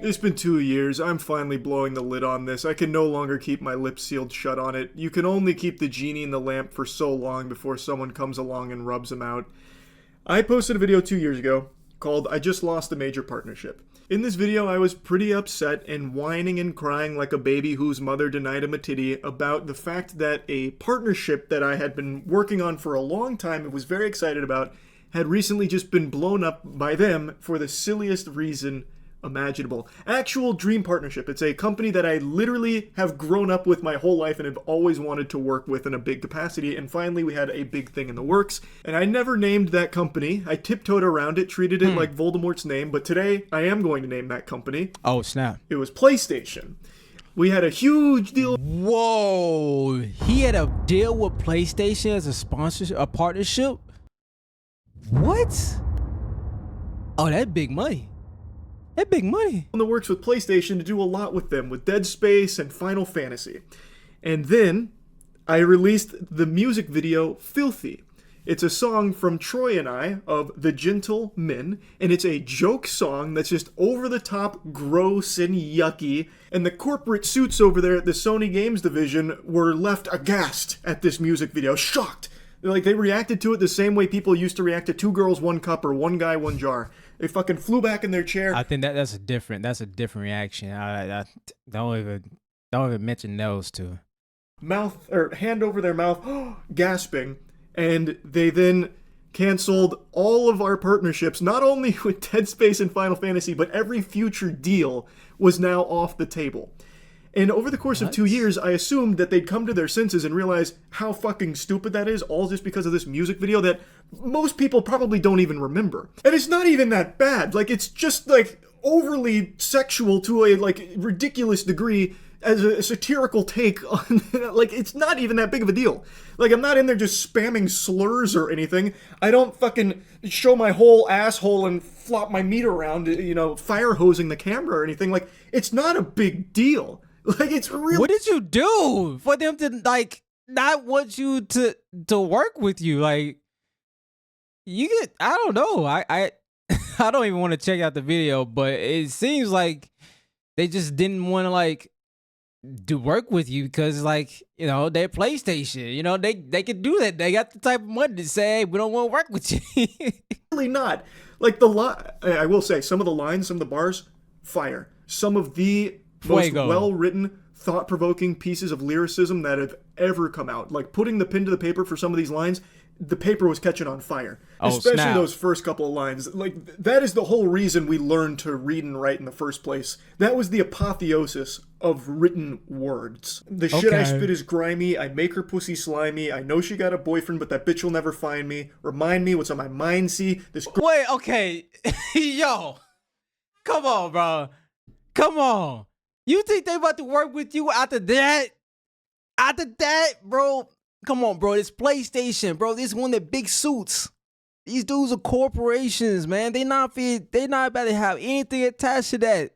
It's been 2 years, I'm finally blowing the lid on this. I can no longer keep my lips sealed shut on it. You can only keep the genie in the lamp for so long before someone comes along and rubs him out. I posted a video 2 years ago called I Just Lost a Major Partnership. In this video, I was pretty upset and whining and crying like a baby whose mother denied him a titty about the fact that a partnership that I had been working on for a long time and was very excited about had recently just been blown up by them for the silliest reason imaginable. Actual dream partnership. It's a company that I literally have grown up with my whole life and have always wanted to work with in a big capacity, and finally we had a big thing in the works, and I never named that company. I tiptoed around it, treated it like Voldemort's name, but today I am going to name that company. Oh, snap. It was PlayStation. We had a huge deal. Whoa, he had a deal with PlayStation as a sponsorship, a partnership? What? Oh, that's big money. That big money. In the works with PlayStation to do a lot with them, with Dead Space and Final Fantasy. And then I released the music video Filthy. It's a song from Troy and I of The Gentle Men, and it's a joke song that's just over the top, gross, and yucky. And the corporate suits over there at the Sony Games division were left aghast at this music video, shocked. Like, they reacted to it the same way people used to react to Two Girls, One Cup or One Guy, One Jar. They fucking flew back in their chair. I think that's a different reaction. I don't even mention those two. Mouth or hand over their mouth, gasping, and they then canceled all of our partnerships, not only with Dead Space and Final Fantasy, but every future deal was now off the table. And over the course of 2 years, I assumed that they'd come to their senses and realize how fucking stupid that is, all just because of this music video that most people probably don't even remember. And it's not even that bad. Like, it's just, like, overly sexual to a, like, ridiculous degree as a satirical take on, like, it's not even that big of a deal. Like, I'm not in there just spamming slurs or anything. I don't fucking show my whole asshole and flop my meat around, you know, fire hosing the camera or anything. Like, it's not a big deal. Like, it's real. What did you do for them to, like, not want you to work with you? Like, you get, I don't know. I I don't even want to check out the video, but it seems like they just didn't want to, like, do work with you because, like, you know, they're PlayStation. You know, they could do that. They got the type of money to say, hey, we don't want to work with you. Really not. Like, I will say, some of the lines, some of the bars, fire. Some of the most well-written, thought-provoking pieces of lyricism that have ever come out. Like, putting the pen to the paper for some of these lines, the paper was catching on fire. Oh, especially snap. Those first couple of lines. Like, that is the whole reason we learned to read and write in the first place. That was the apotheosis of written words. The shit I spit is grimy, I make her pussy slimy, I know she got a boyfriend, but that bitch will never find me. Remind me what's on my mind, see? Wait, okay. Yo. Come on, bro. Come on. You think they about to work with you after that? After that, bro? Come on, bro. It's PlayStation, bro. This one of the big suits. These dudes are corporations, man. They not about to have anything attached to that.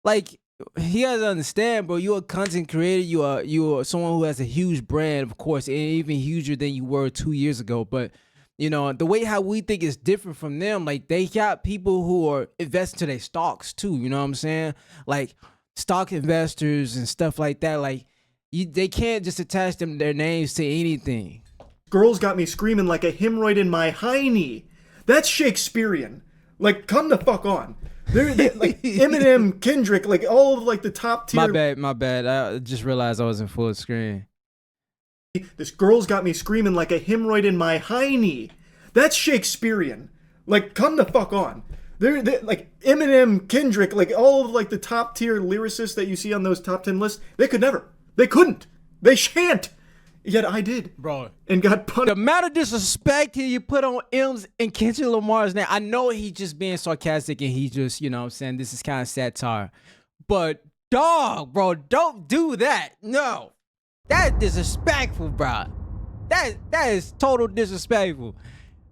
Like, you guys understand, bro. You're a content creator. You are someone who has a huge brand, of course, and even huger than you were 2 years ago. But you know, the way how we think is different from them. Like, they got people who are investing to their stocks too. You know what I'm saying? Like, stock investors and stuff like that. Like, they can't just attach their names to anything. Girls got me screaming like a hemorrhoid in my hiney. That's Shakespearean. Like, come the fuck on. They're like Eminem, Kendrick, like all of like the top tier. My bad. I just realized I was in full screen. This girl's got me screaming like a hemorrhoid in my hiney. That's Shakespearean. Like, come the fuck on. They're like Eminem, Kendrick, like all of like the top tier lyricists that you see on those top 10 lists. They could never. They couldn't. They shan't. Yet I did. Bro. And got punished. The amount of disrespect here you put on M's and Kendrick Lamar's name. I know he's just being sarcastic and he just, you know what I'm saying, this is kind of satire. But dog, bro, don't do that. No. That's disrespectful, bro. That is total disrespectful.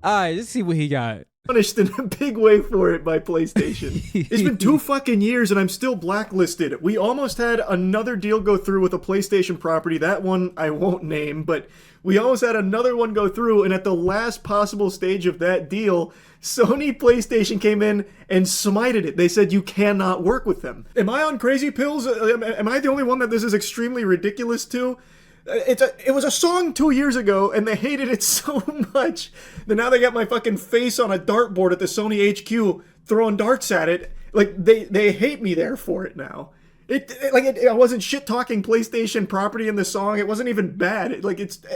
All right, let's see what he got. punished in a big way for it by PlayStation. It's been 2 fucking years and I'm still blacklisted. We almost had another deal go through with a PlayStation property. That one I won't name, but we almost had another one go through, and at the last possible stage of that deal, Sony PlayStation came in and smited it. They said you cannot work with them. Am I on crazy pills? Am I the only one that this is extremely ridiculous to? It was a song 2 years ago, and they hated it so much that now they got my fucking face on a dartboard at the Sony HQ throwing darts at it. Like, they hate me there for it now. I wasn't shit talking PlayStation property in the song. It wasn't even bad.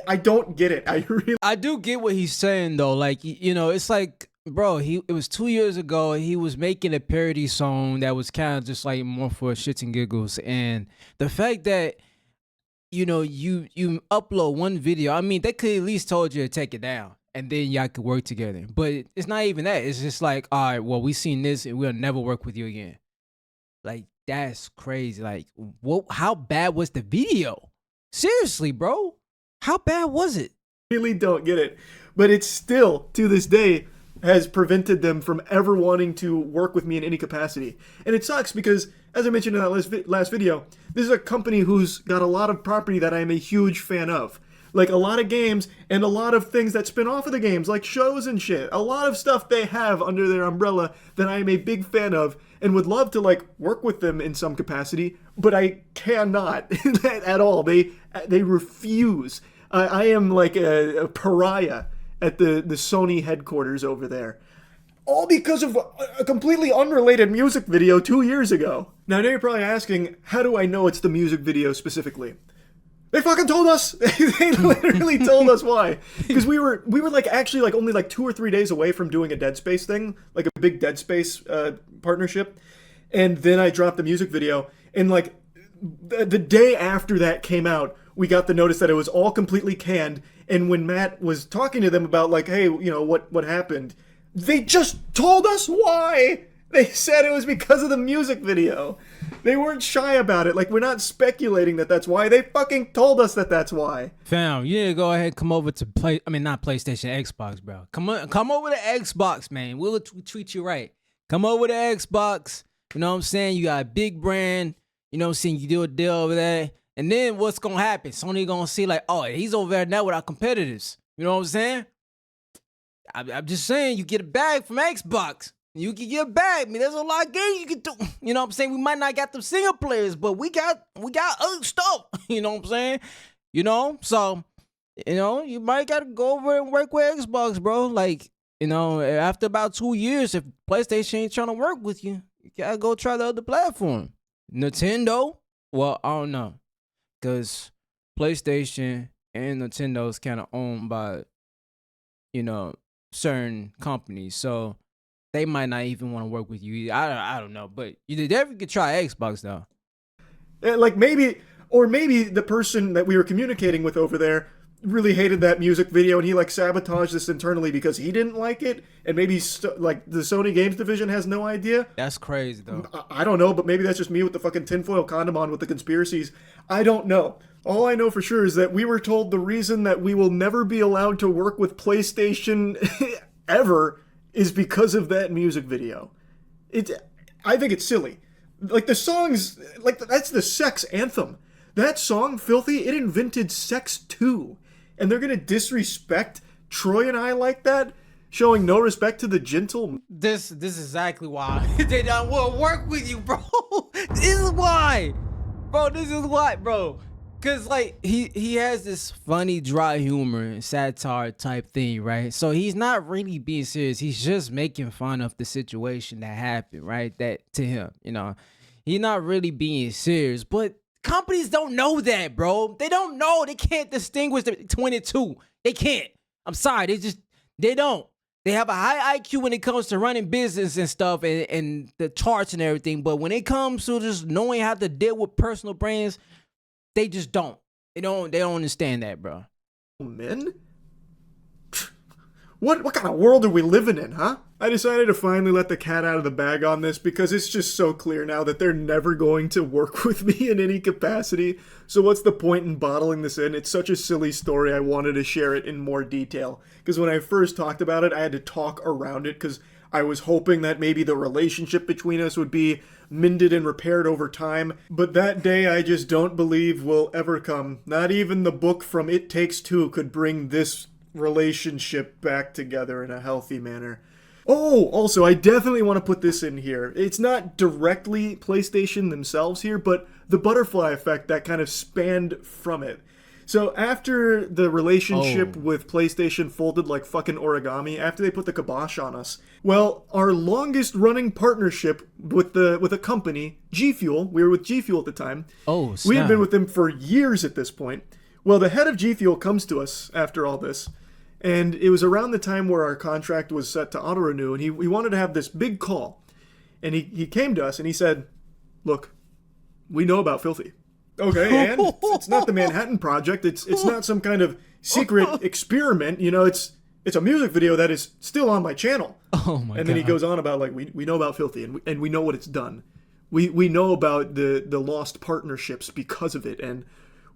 I don't get it. I do get what he's saying though. Like, you know, it's like, bro, it was 2 years ago. He was making a parody song that was kind of just like more for shits and giggles. And the fact that, you know, you upload one video, I mean, they could at least told you to take it down and then y'all could work together. But it's not even that. It's just like, all right, well, we seen this and we'll never work with you again. Like, that's crazy. Like, what? How bad was the video? Seriously, bro. How bad was it? Really don't get it. But it's still, to this day, has prevented them from ever wanting to work with me in any capacity. And it sucks because, as I mentioned in that last video, this is a company who's got a lot of property that I am a huge fan of. Like, a lot of games and a lot of things that spin off of the games, like shows and shit. A lot of stuff they have under their umbrella that I am a big fan of and would love to, like, work with them in some capacity, but I cannot at all. They refuse. I am like a pariah at the Sony headquarters over there. All because of a completely unrelated music video 2 years ago. Now, I know you're probably asking, how do I know it's the music video specifically? They fucking told us. They literally told us why. Because we were like actually like only like 2 or 3 days away from doing a Dead Space thing, like a big Dead Space partnership. And then I dropped the music video, and like the day after that came out, we got the notice that it was all completely canned. And when Matt was talking to them about like, hey, you know, what happened, they just told us why. They said it was because of the music video. They weren't shy about it. Like, we're not speculating that that's why. They fucking told us that that's why. Fam, you need to go ahead and come over to not PlayStation, Xbox, bro. Come over to Xbox, man. We'll treat you right. Come over to Xbox. You know what I'm saying? You got a big brand. You know what I'm saying? You do a deal over there. And then what's going to happen? Sony going to see like, oh, he's over there now with our competitors. You know what I'm saying? I'm just saying, you get a bag from Xbox. You can get a bag. I mean, there's a lot of games you can do. You know what I'm saying? We might not got them single players, but we got other stuff. You know what I'm saying? You know? So, you know, you might got to go over and work with Xbox, bro. Like, you know, after about 2 years, if PlayStation ain't trying to work with you, you got to go try the other platform. Nintendo? Well, I don't know. Because PlayStation and Nintendo is kind of owned by, you know, certain companies. So they might not even want to work with you. I don't know. But you definitely could try Xbox, though. Like, maybe the person that we were communicating with over there really hated that music video, and he like sabotaged this internally because he didn't like it, and maybe like the Sony Games division has no idea. That's crazy though. I don't know, but maybe that's just me with the fucking tinfoil condom on with the conspiracies. I don't know. All I know for sure is that we were told the reason that we will never be allowed to work with PlayStation ever is because of that music video. I think it's silly. Like, the songs, like, that's the sex anthem. That song, Filthy, it invented sex too. And they're gonna disrespect Troy and I like that? Showing no respect to the gentle... This is exactly why they don't want to work with you, bro. This is why. Bro, this is why, bro. Cause like he has this funny dry humor and satire type thing, right? So he's not really being serious. He's just making fun of the situation that happened, right? That to him, you know, he's not really being serious. But companies don't know that, bro. They don't know. They can't distinguish between the two. They can't. I'm sorry. They don't. They have a high IQ when it comes to running business and stuff and the charts and everything. But when it comes to just knowing how to deal with personal brands, they just don't. They don't understand that, bro. Men? What kind of world are we living in, huh? I decided to finally let the cat out of the bag on this because it's just so clear now that they're never going to work with me in any capacity. So what's the point in bottling this in? It's such a silly story, I wanted to share it in more detail. Because when I first talked about it, I had to talk around it because I was hoping that maybe the relationship between us would be mended and repaired over time. But that day I just don't believe will ever come. Not even the book from It Takes Two could bring this relationship back together in a healthy manner. Oh, also, I definitely want to put this in here. It's not directly PlayStation themselves here, but the butterfly effect that kind of spanned from it. So after the relationship with PlayStation folded like fucking origami, after they put the kibosh on us, well, our longest running partnership with a company, G Fuel, we were with G Fuel at the time. Oh, snap. We had been with them for years at this point. Well, the head of G Fuel comes to us after all this, and it was around the time where our contract was set to auto-renew, and he wanted to have this big call. And he came to us and he said, look, we know about Filthy. Okay, and it's not the Manhattan Project. It's not some kind of secret experiment. You know, it's a music video that is still on my channel. Oh my god. And then he goes on about like we know about Filthy and we know what it's done. We know about the lost partnerships because of it, and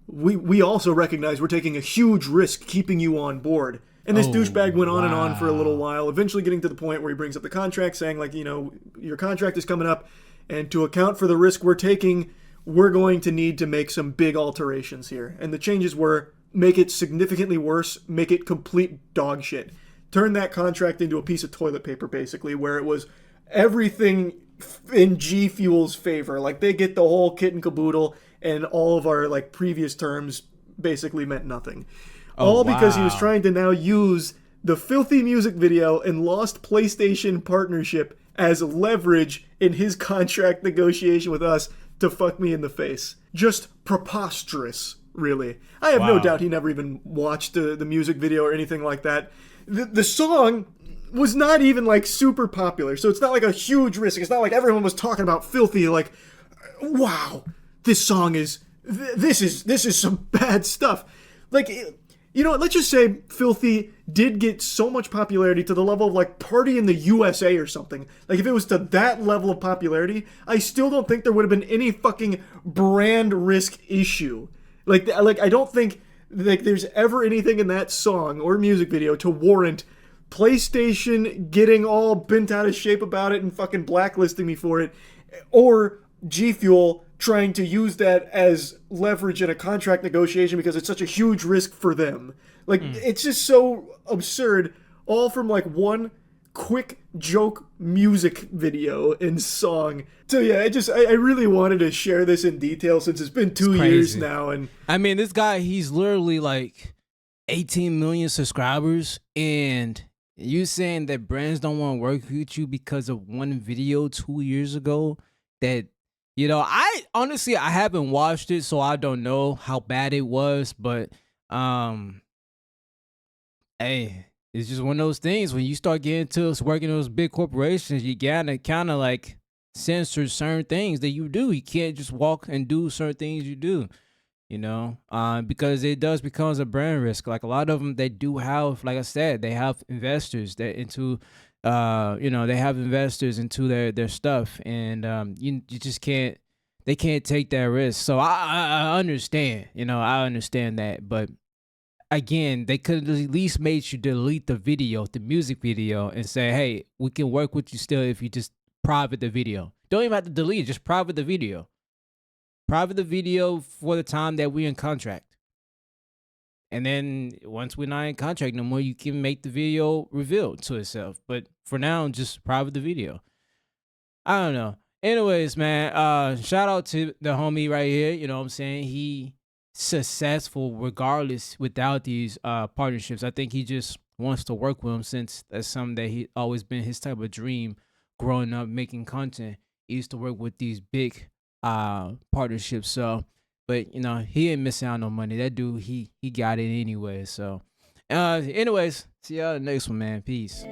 we also recognize we're taking a huge risk keeping you on board. And this douchebag went on and on for a little while, eventually getting to the point where he brings up the contract, saying like, you know, your contract is coming up, and to account for the risk we're taking, we're going to need to make some big alterations here. And the changes were make it significantly worse, make it complete dog shit. Turn that contract into a piece of toilet paper, basically, where it was everything in G Fuel's favor. Like, they get the whole kit and caboodle, and all of our, like, previous terms basically meant nothing. All because he was trying to now use the Filthy music video and lost PlayStation partnership as leverage in his contract negotiation with us to fuck me in the face. Just preposterous, really. I have no doubt he never even watched the music video or anything like that. The song was not even like super popular, so it's not like a huge risk. It's not like everyone was talking about Filthy like, wow, this song is, this is some bad stuff. Like, you know, let's just say Filthy did get so much popularity to the level of like Party in the USA or something. Like, if it was to that level of popularity, I still don't think there would have been any fucking brand risk issue. Like I don't think like there's ever anything in that song or music video to warrant PlayStation getting all bent out of shape about it and fucking blacklisting me for it, or G Fuel trying to use that as leverage in a contract negotiation because it's such a huge risk for them. Like, it's just so absurd, all from like one quick joke music video and song. So yeah, I really wanted to share this in detail since it's been 2 years now. And I mean, this guy, he's literally like 18 million subscribers, and you saying that brands don't want to work with you because of one video 2 years ago that, you know, I honestly, I haven't watched it, so I don't know how bad it was, but hey, it's just one of those things. When you start getting to working in those big corporations, you gotta kind of like censor certain things that you do. You can't just walk and do certain things you do, you know, because it does becomes a brand risk. Like, a lot of them, they do have, like I said, they have investors that into you know, they have investors into their stuff, and you just can't, they can't take that risk. So I understand, you know, I understand that, but again, they could have at least made you delete the video, the music video, and say, hey, we can work with you still if you just private the video. Don't even have to delete it, just private the video. Private the video for the time that we're in contract. And then once we're not in contract no more, you can make the video reveal to itself. But for now, just private the video. I don't know. Anyways, man, shout out to the homie right here. You know what I'm saying? He successful regardless without these partnerships. I think he just wants to work with them, since that's something that he always been his type of dream growing up making content. He used to work with these big partnerships. So, but you know, he ain't missing out no money. That dude, he got it anyway. So anyways, see y'all the next one, man. Peace.